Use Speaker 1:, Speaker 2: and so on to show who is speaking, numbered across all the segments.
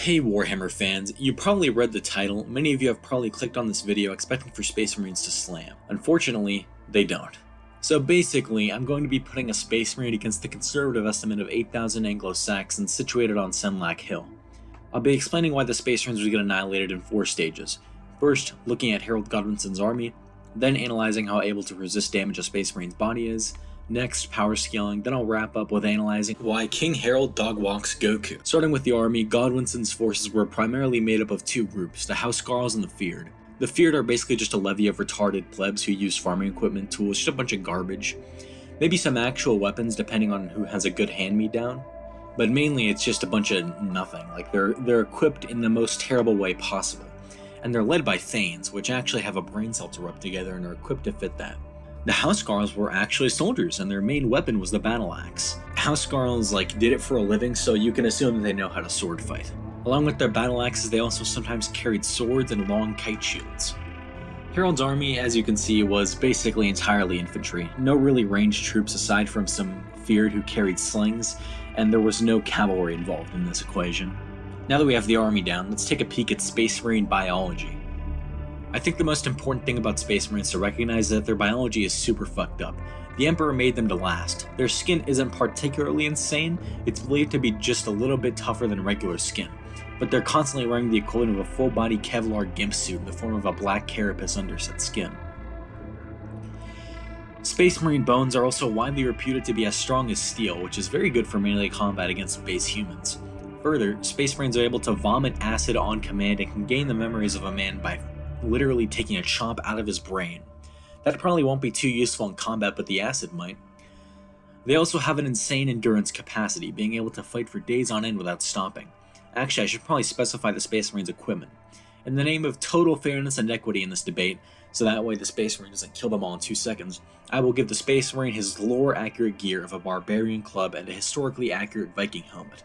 Speaker 1: Hey Warhammer fans, you probably read the title. Many of you have probably clicked on this video expecting for Space Marines to slam. Unfortunately, they don't. So basically, I'm going to be putting a Space Marine against the conservative estimate of 8,000 Anglo-Saxons situated on Senlac Hill. I'll be explaining why the Space Marines will get annihilated in 4 stages. First, looking at Harold Godwinson's army, then analyzing how able to resist damage a Space Marine's body is, next, power scaling, then I'll wrap up with analyzing why King Harold dogwalks Goku. Starting with the army, Godwinson's forces were primarily made up of 2 groups, the Housecarls and the Feared. The Feared are basically just a levy of retarded plebs who use farming equipment, tools, just a bunch of garbage. Maybe some actual weapons depending on who has a good hand-me-down. But mainly it's just a bunch of nothing, like they're equipped in the most terrible way possible. And they're led by Thanes, which actually have a brain cell to rub together and are equipped to fit that. The Housecarls were actually soldiers, and their main weapon was the battle axe. Housecarls did it for a living, so you can assume that they know how to sword fight. Along with their battle axes, they also sometimes carried swords and long kite shields. Harold's army, as you can see, was basically entirely infantry. No really ranged troops aside from some Feared who carried slings, and there was no cavalry involved in this equation. Now that we have the army down, let's take a peek at Space Marine biology. I think the most important thing about Space Marines to recognize is that their biology is super fucked up. The Emperor made them to last. Their skin isn't particularly insane, it's believed to be just a little bit tougher than regular skin, but they're constantly wearing the equivalent of a full-body Kevlar gimp suit in the form of a black carapace underset skin. Space Marine bones are also widely reputed to be as strong as steel, which is very good for melee combat against base humans. Further, Space Marines are able to vomit acid on command and can gain the memories of a man by literally taking a chomp out of his brain. That probably won't be too useful in combat, but the acid might. They also have an insane endurance capacity, being able to fight for days on end without stopping. Actually, I should probably specify the Space Marine's equipment. In the name of total fairness and equity in this debate, so that way the Space Marine doesn't kill them all in 2 seconds, I will give the Space Marine his lore-accurate gear of a barbarian club and a historically accurate Viking helmet.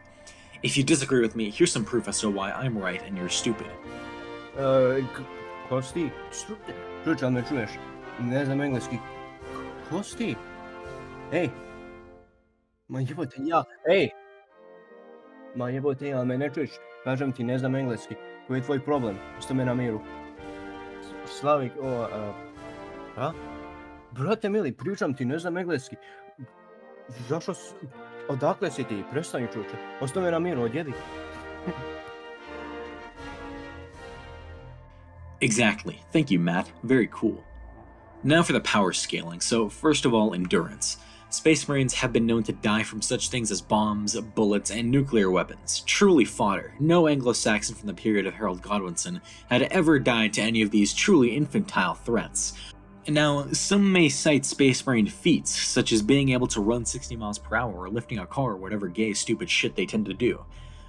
Speaker 1: If you disagree with me, here's some proof as to why I'm right and you're stupid.
Speaker 2: Kosti, čuč, ali me čuješ? Ne znam engleski. Kosti? Ej! Ma jebote, ej! Ma jebote, ali me ne čuješ? Kažem ti, ne znam engleski. Koji je tvoj problem? Ostavi me na miru. Slavik, Brate mili, pričam ti, ne znam engleski. Odakle si ti? Prestani, čuče. Ostavi me na miru, odjedi.
Speaker 1: Exactly. Thank you, Matt. Very cool. Now for the power scaling. So first of all, endurance. Space Marines have been known to die from such things as bombs, bullets, and nuclear weapons. Truly fodder. No Anglo-Saxon from the period of Harold Godwinson had ever died to any of these truly infantile threats. Now, some may cite Space Marine feats, such as being able to run 60 miles per hour or lifting a car or whatever gay stupid shit they tend to do.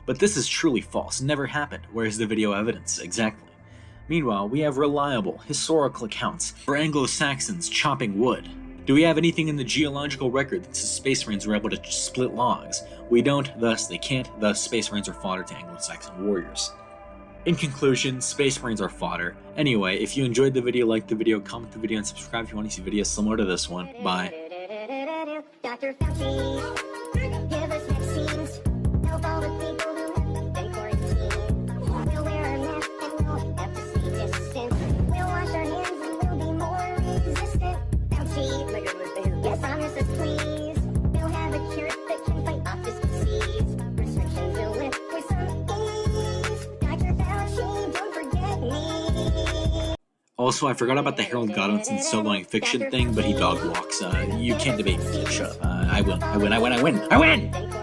Speaker 1: But this is truly false, never happened. Where's the video evidence? Exactly. Meanwhile, we have reliable, historical accounts for Anglo-Saxons chopping wood. Do we have anything in the geological record that says Space Marines were able to split logs? We don't, thus they can't, thus Space Marines are fodder to Anglo-Saxon warriors. In conclusion, Space Marines are fodder. Anyway, if you enjoyed the video, like the video, comment the video, and subscribe if you want to see videos similar to this one. Bye.
Speaker 3: Dr. Fauci, give us vaccines. Help all the people who have been quarantined. We'll wear our masks and we'll have to stay distant. We'll wash our hands and we'll be more resistant. Fauci, yes, answers please. We'll have a cure that can fight off this disease. Restrictions will lift with some ease. Dr. Fauci, don't forget me.
Speaker 1: Also, I forgot about the Harold Godwinson soloing fiction thing, but he dog walks. You can't debate me. Shut up. I win.